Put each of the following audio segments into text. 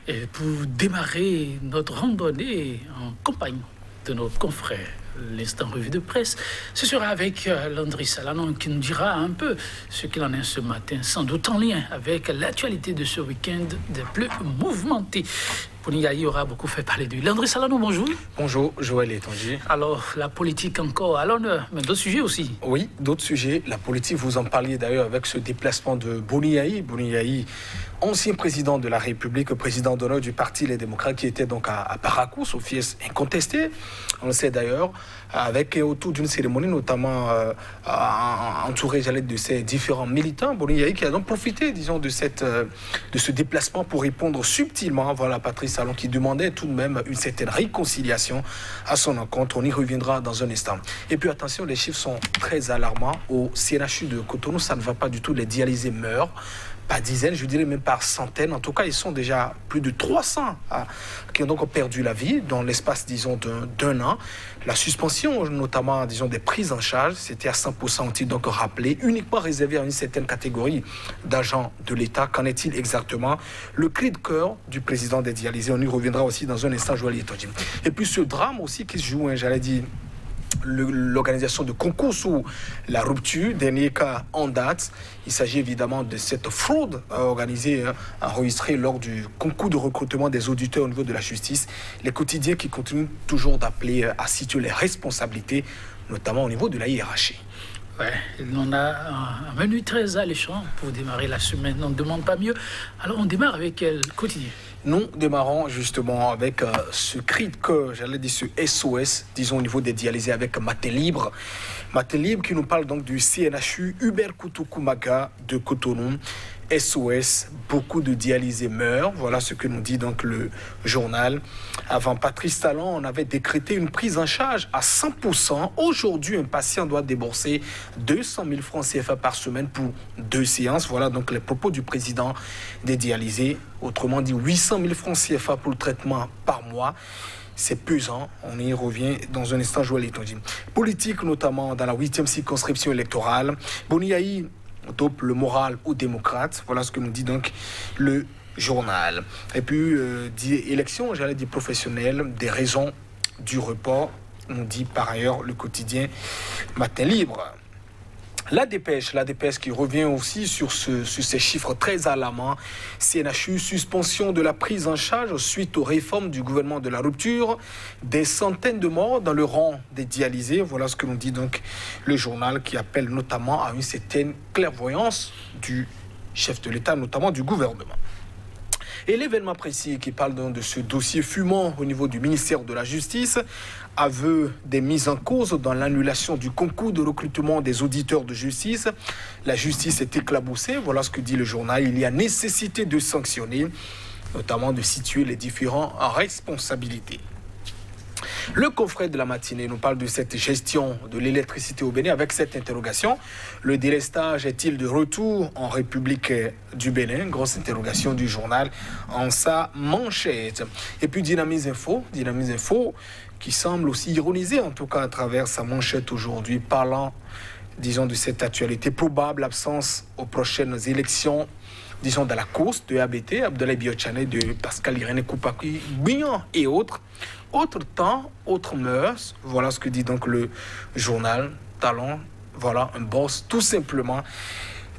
Et pour démarrer notre randonnée en compagnie de notre confrère, l'instant revue de presse, ce sera avec Landry Salanon qui nous dira un peu ce qu'il en est ce matin, sans doute en lien avec l'actualité de ce week-end des plus mouvementés. Bouniaï aura beaucoup fait parler de lui. Landry Salanon, bonjour. Bonjour, Joël Etonji. Alors, la politique encore à l'honneur, mais d'autres sujets aussi. Oui, d'autres sujets. La politique, vous en parliez d'ailleurs avec ce déplacement de Bouniaï. Bouniaï, ancien président de la République, président d'honneur du Parti Les Démocrates, qui était donc à Paracous, au fief incontesté. On le sait d'ailleurs, avec autour d'une cérémonie, notamment entouré, de ces différents militants. Bouniaï qui a donc profité, disons, de ce déplacement pour répondre subtilement, voilà, Patrice Talon qui demandait tout de même une certaine réconciliation à son encontre. On y reviendra dans un instant. Et puis attention, les chiffres sont très alarmants. Au CNHU de Cotonou, ça ne va pas du tout. Les dialysés meurent. Par dizaines, je dirais même par centaines. En tout cas, ils sont déjà plus de 300 qui ont donc perdu la vie dans l'espace, disons, d'un an. La suspension, notamment, disons, des prises en charge, c'était à 100%, ont-ils donc rappelé, uniquement réservé à une certaine catégorie d'agents de l'État. Qu'en est-il exactement? Le cri de cœur du président des dialysés, on y reviendra aussi dans un instant, Joël Etonji. Et puis ce drame aussi qui se joue, j'allais dire, l'organisation de concours sous la rupture, dernier cas en date. Il s'agit évidemment de cette fraude organisée, enregistrée lors du concours de recrutement des auditeurs au niveau de la justice. Les quotidiens qui continuent toujours d'appeler à situer les responsabilités, notamment au niveau de la hiérarchie. Ouais, on a un menu très alléchant pour démarrer la semaine. On ne demande pas mieux. Alors on démarre avec quel quotidien? Nous démarrons justement avec ce cri de cœur, j'allais dire ce SOS, disons au niveau des dialysés avec Matin Libre. Matin Libre qui nous parle donc du CNHU Hubert Kutukumaga de Cotonou. SOS, beaucoup de dialysés meurent. Voilà ce que nous dit donc le journal. Avant Patrice Talon, on avait décrété une prise en charge à 100%. Aujourd'hui, un patient doit débourser 200 000 francs CFA par semaine pour 2 séances. Voilà donc les propos du président des dialysés. Autrement dit, 800 000 francs CFA pour le traitement par mois. C'est pesant, on y revient dans un instant, Joël Etonji. Politique, notamment dans la 8e circonscription électorale. Bouniaï dope le moral aux démocrates. Voilà ce que nous dit donc le journal. Et puis, élection, j'allais dire professionnelle, des raisons du report, nous dit par ailleurs le quotidien Matin Libre. La dépêche qui revient aussi sur ces chiffres très alarmants. CNHU, suspension de la prise en charge suite aux réformes du gouvernement de la rupture. Des centaines de morts dans le rang des dialysés. Voilà ce que nous dit donc le journal qui appelle notamment à une certaine clairvoyance du chef de l'État, notamment du gouvernement. Et l'événement précis qui parle donc de ce dossier fumant au niveau du ministère de la Justice, aveu des mises en cause dans l'annulation du concours de recrutement des auditeurs de justice. La justice est éclaboussée, voilà ce que dit le journal. Il y a nécessité de sanctionner, notamment de situer les différentes responsabilités. Le confrère de la matinée nous parle de cette gestion de l'électricité au Bénin avec cette interrogation. Le délestage est-il de retour en République du Bénin? Grosse interrogation du journal en sa manchette. Et puis Dynamise Info qui semble aussi ironiser en tout cas à travers sa manchette aujourd'hui, parlant, disons, de cette actualité, probable absence aux prochaines élections, disons, dans la course de ABT, Abdoulaye Biochane, de Pascal Irene Koupaki, Bignon et autres. Autre temps, autre mœurs, voilà ce que dit donc le journal Talon, voilà un boss tout simplement,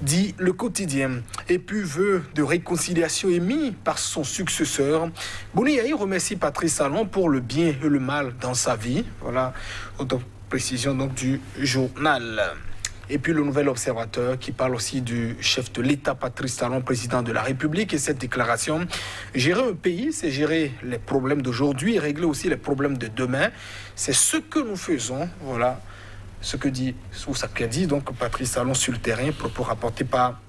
dit le quotidien. Et puis vœu de réconciliation émis par son successeur. Bouniaï remercie Patrice Talon pour le bien et le mal dans sa vie, voilà, autre précision donc du journal. Et puis le Nouvel Observateur qui parle aussi du chef de l'État, Patrice Talon, président de la République, et cette déclaration: gérer un pays, c'est gérer les problèmes d'aujourd'hui et régler aussi les problèmes de demain. C'est ce que nous faisons, voilà ce que dit, ou ça qu'a dit donc Patrice Talon sur le terrain, propos rapportés par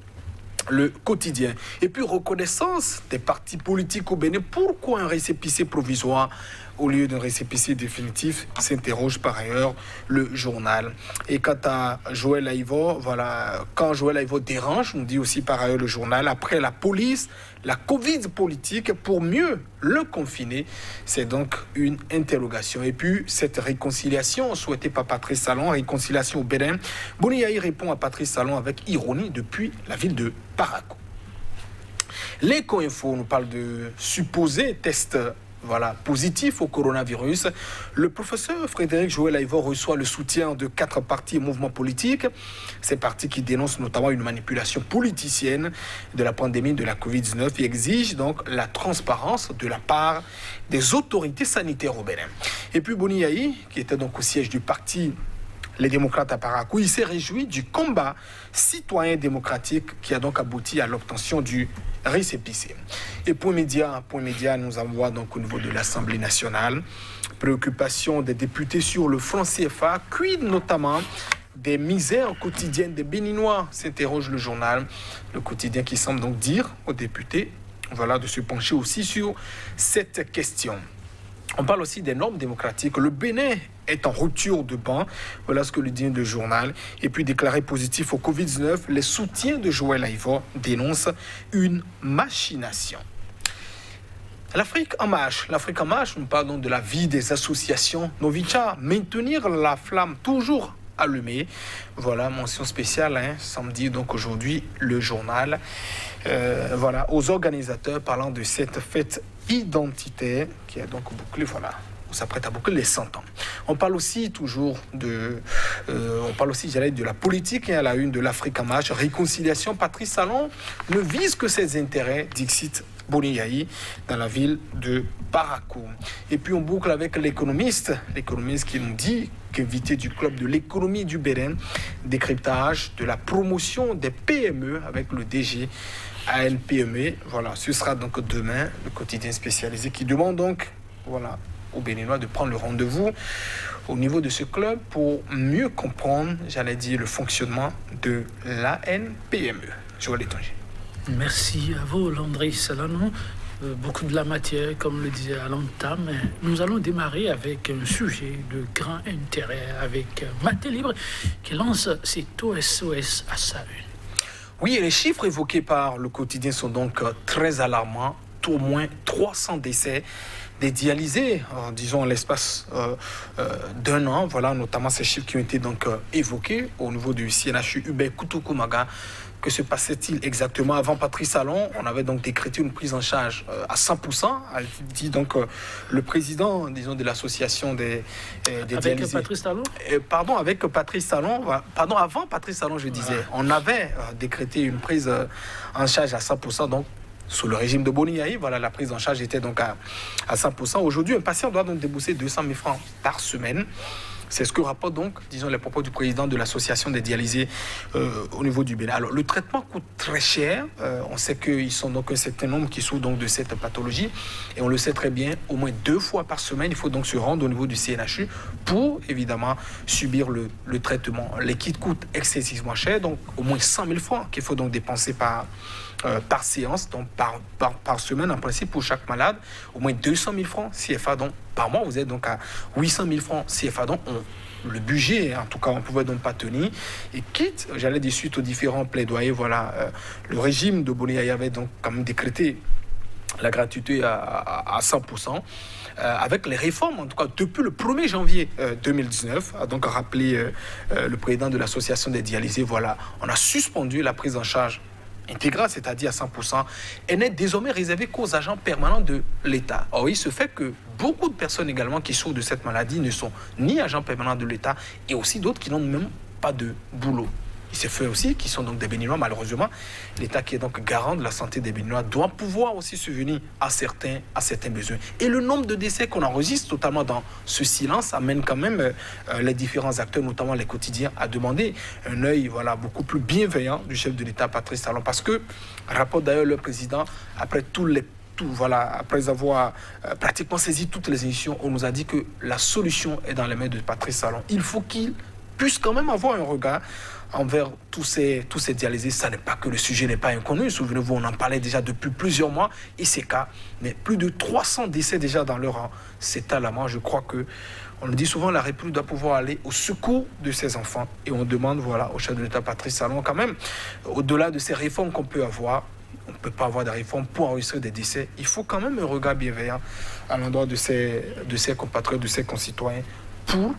le quotidien. Et puis reconnaissance des partis politiques au Bénin. Pourquoi un récépissé provisoire au lieu d'un récépissé définitif, s'interroge par ailleurs le journal. Et quant à Joël Aïvo, voilà, quand Joël Aïvo dérange, nous dit aussi par ailleurs le journal, après la police, la Covid politique, pour mieux le confiner, c'est donc une interrogation. Et puis cette réconciliation souhaitée par Patrice Talon, réconciliation au Bénin, Bouniaï répond à Patrice Talon avec ironie depuis la ville de Paracou. L'éco-info nous parle de supposés tests positif au coronavirus. Le professeur Frédéric Joël Aïvor reçoit le soutien de 4 partis et mouvements politiques. Ces partis qui dénoncent notamment une manipulation politicienne de la pandémie de la Covid-19 et exigent donc la transparence de la part des autorités sanitaires au Bénin. Et puis Boni Yayi, qui était donc au siège du parti Les démocrates à Parakou, il s'est réjoui du combat citoyen démocratique qui a donc abouti à l'obtention du récépissé. Et Point Média nous envoie donc au niveau de l'Assemblée nationale. Préoccupation des députés sur le franc CFA, quid notamment des misères quotidiennes des Béninois, s'interroge le journal. Le quotidien qui semble donc dire aux députés de se pencher aussi sur cette question. On parle aussi des normes démocratiques. Le Bénin est en rupture de banc. Voilà ce que le dit le journal. Et puis déclaré positif au Covid-19, les soutiens de Joël Aïvor dénoncent une machination. L'Afrique en marche, nous parlons de la vie des associations Novicha, maintenir la flamme toujours allumée. Voilà, mention spéciale, samedi, donc aujourd'hui, le journal. Aux organisateurs parlant de cette fête identitaire qui a donc bouclé, on s'apprête à boucler les 100 ans. On parle aussi de la politique à la une de l'Afrique en marche. Réconciliation, Patrice Talon ne vise que ses intérêts, dixit Boni Yayi, dans la ville de Parakou. Et puis on boucle avec l'économiste qui nous dit qu'invité du club de l'économie du Bénin, décryptage de la promotion des PME avec le DG ANPME. Ce sera donc demain, le quotidien spécialisé qui demande donc aux Béninois de prendre le rendez-vous au niveau de ce club pour mieux comprendre, le fonctionnement de l'ANPME. Joël Étanger. Merci à vous, Landry Salano. Beaucoup de la matière, comme le disait à l'entame. Nous allons démarrer avec un sujet de grand intérêt avec Maté Libre qui lance ses SOS à sa une. Oui, et les chiffres évoqués par le quotidien sont donc très alarmants. Au moins 300 décès des dialysés, disons, en l'espace d'un an. Voilà, notamment ces chiffres qui ont été donc évoqués au niveau du CNHU Hubert Kutukumaga. Que se passait-il exactement? Avant Patrice Talon, on avait donc décrété une prise en charge à 100%, dit donc le président, disons, de l'association des dialysés. Avec Patrice Talon avec Patrice Talon, avant Patrice Talon, je disais, on avait décrété une prise en charge à 100%, donc sous le régime de Boni Yayi, la prise en charge était donc à 100%. Aujourd'hui, un patient doit donc débourser 200 000 francs par semaine. C'est ce que rapportent donc, disons, les propos du président de l'association des dialysés au niveau du Bénin. Alors, le traitement coûte très cher. On sait qu'ils sont donc un certain nombre qui souffrent donc de cette pathologie. Et on le sait très bien, au moins 2 fois par semaine, il faut donc se rendre au niveau du CNHU pour, évidemment, subir le traitement. Les kits coûtent excessivement cher, donc au moins 100 000 francs qu'il faut donc dépenser par séance, donc par semaine en principe pour chaque malade, au moins 200 000 francs CFA, donc par mois vous êtes donc à 800 000 francs CFA, donc le budget, en tout cas, on ne pouvait donc pas tenir. Et quitte, suite aux différents plaidoyers, le régime de Boni Yayi avait donc quand même décrété la gratuité à 100%, avec les réformes, en tout cas depuis le 1er janvier 2019, a donc rappelé le président de l'association des dialysés, on a suspendu la prise en charge intégrale, c'est-à-dire à 100%, elle n'est désormais réservée qu'aux agents permanents de l'État. Or, il se fait que beaucoup de personnes également qui souffrent de cette maladie ne sont ni agents permanents de l'État et aussi d'autres qui n'ont même pas de boulot. Il s'est fait aussi, qui sont donc des Béninois, malheureusement. L'État qui est donc garant de la santé des Béninois doit pouvoir aussi subvenir à certains besoins. Et le nombre de décès qu'on enregistre totalement dans ce silence amène quand même les différents acteurs, notamment les quotidiens, à demander un œil beaucoup plus bienveillant du chef de l'État, Patrice Talon. Parce que, rapporte d'ailleurs le président, après après avoir pratiquement saisi toutes les émissions, on nous a dit que la solution est dans les mains de Patrice Talon. Il faut qu'il puisse quand même avoir un regard envers tous ces dialysés. Ça n'est pas que le sujet n'est pas inconnu. Souvenez-vous, on en parlait déjà depuis plusieurs mois et ces cas, mais plus de 300 décès déjà dans leur rang. C'est alarmant. Je crois que, on le dit souvent, la République doit pouvoir aller au secours de ses enfants. Et on demande, au chef de l'État, Patrice Talon, quand même, au-delà de ces réformes qu'on peut avoir, on ne peut pas avoir de réforme pour enregistrer des décès. Il faut quand même un regard bienveillant à l'endroit de ses compatriotes, de ses concitoyens, pour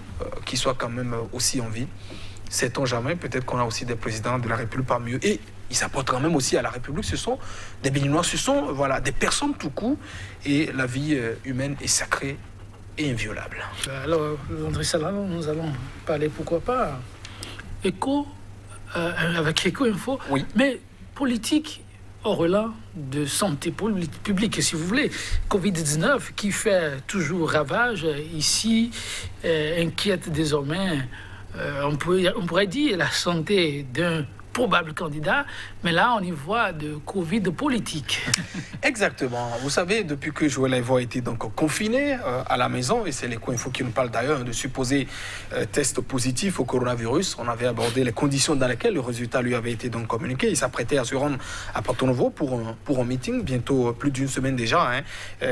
qu'ils soient quand même aussi en vie. Sait-on jamais, peut-être qu'on a aussi des présidents de la République parmi eux. Et ils apportent quand même aussi à la République. Ce sont des Béninois, ce sont voilà, des personnes tout court. Et la vie humaine est sacrée et inviolable. Alors, André Salano, nous allons parler, pourquoi pas, éco, avec Éco-Info, Oui. mais politique au relais de santé publique, si vous voulez. Covid-19 qui fait toujours ravage ici, inquiète désormais, on pourrait dire, la santé d'un probable candidat, mais là on y voit de Covid politique. Exactement. Vous savez, depuis que Joël Aïvo a été donc confiné à la maison, et c'est l'Éco-Info qui nous parle d'ailleurs de supposés tests positifs au coronavirus, on avait abordé les conditions dans lesquelles le résultat lui avait été donc communiqué. Il s'apprêtait à se rendre à Porto Novo pour un meeting, bientôt plus d'une semaine déjà,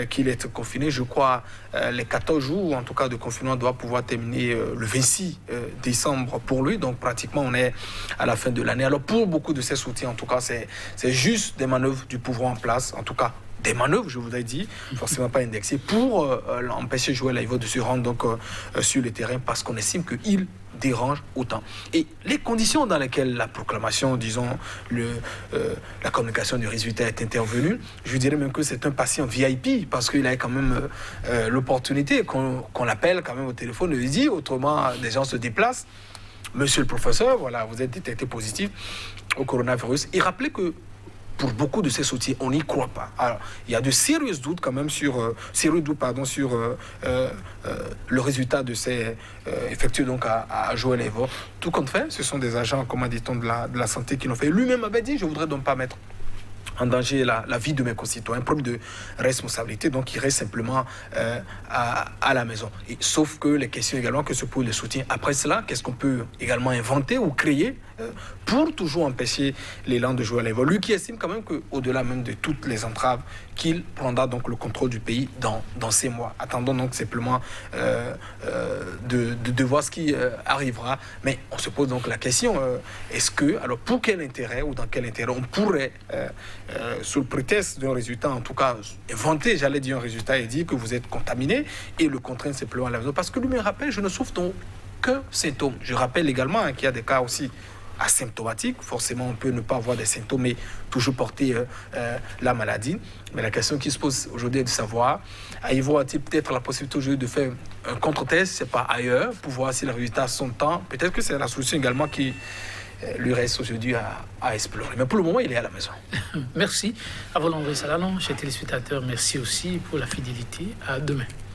qu'il est confiné. Je crois les 14 jours, en tout cas, de confinement doit pouvoir terminer le 26 décembre pour lui. Donc pratiquement, on est à la fin de l'année. Alors pour beaucoup de ces soutiens, en tout cas, c'est juste des manœuvres du pouvoir en place, en tout cas des manœuvres, je vous ai dit, forcément pas indexées, pour empêcher Joël Aïvo de se rendre donc, sur le terrain parce qu'on estime qu'il dérange autant. Et les conditions dans lesquelles la proclamation, disons, la communication du résultat est intervenue, je dirais même que c'est un patient VIP parce qu'il a quand même l'opportunité qu'on l'appelle quand même au téléphone et lui dit, autrement, des gens se déplacent. Monsieur le professeur, voilà, vous êtes détecté positif au coronavirus. Et rappelez que pour beaucoup de ces soutiens, on n'y croit pas. Alors, il y a de sérieux doutes quand même sur le résultat de ces effectués donc à Joël Aïvo. Tout compte fait, ce sont des agents, comment dit-on, de la santé qui l'ont fait. Lui-même avait dit, je voudrais donc pas mettre en danger la vie de mes concitoyens, preuve de responsabilité, donc il reste simplement à la maison. Et, sauf que les questions également que se posent les soutiens. Après cela, qu'est-ce qu'on peut également inventer ou créer pour toujours empêcher l'élan de Joël Aïvo, lui qui estime quand même qu'au-delà même de toutes les entraves, qu'il prendra donc le contrôle du pays dans 6 mois. Attendons donc simplement de voir ce qui arrivera. Mais on se pose donc la question, est-ce que, alors pour quel intérêt ou dans quel intérêt on pourrait, sous le prétexte d'un résultat, en tout cas inventer, j'allais dire un résultat et dire que vous êtes contaminé et le contraindre simplement à la maison. Parce que lui me rappelle, je ne souffre donc qu'un symptôme. Je rappelle également qu'il y a des cas aussi asymptomatiques. Forcément, on peut ne pas avoir des symptômes, mais toujours porter la maladie. Mais la question qui se pose aujourd'hui est de savoir, Aïvo a-t-il peut-être la possibilité aujourd'hui de faire un contre-test, c'est pas ailleurs, pour voir si les résultats sont temps. Peut-être que c'est la solution également qui lui reste aujourd'hui à explorer. Mais pour le moment, il est à la maison. Merci à vous, André Salano, chers téléspectateurs. Merci aussi pour la fidélité. À demain.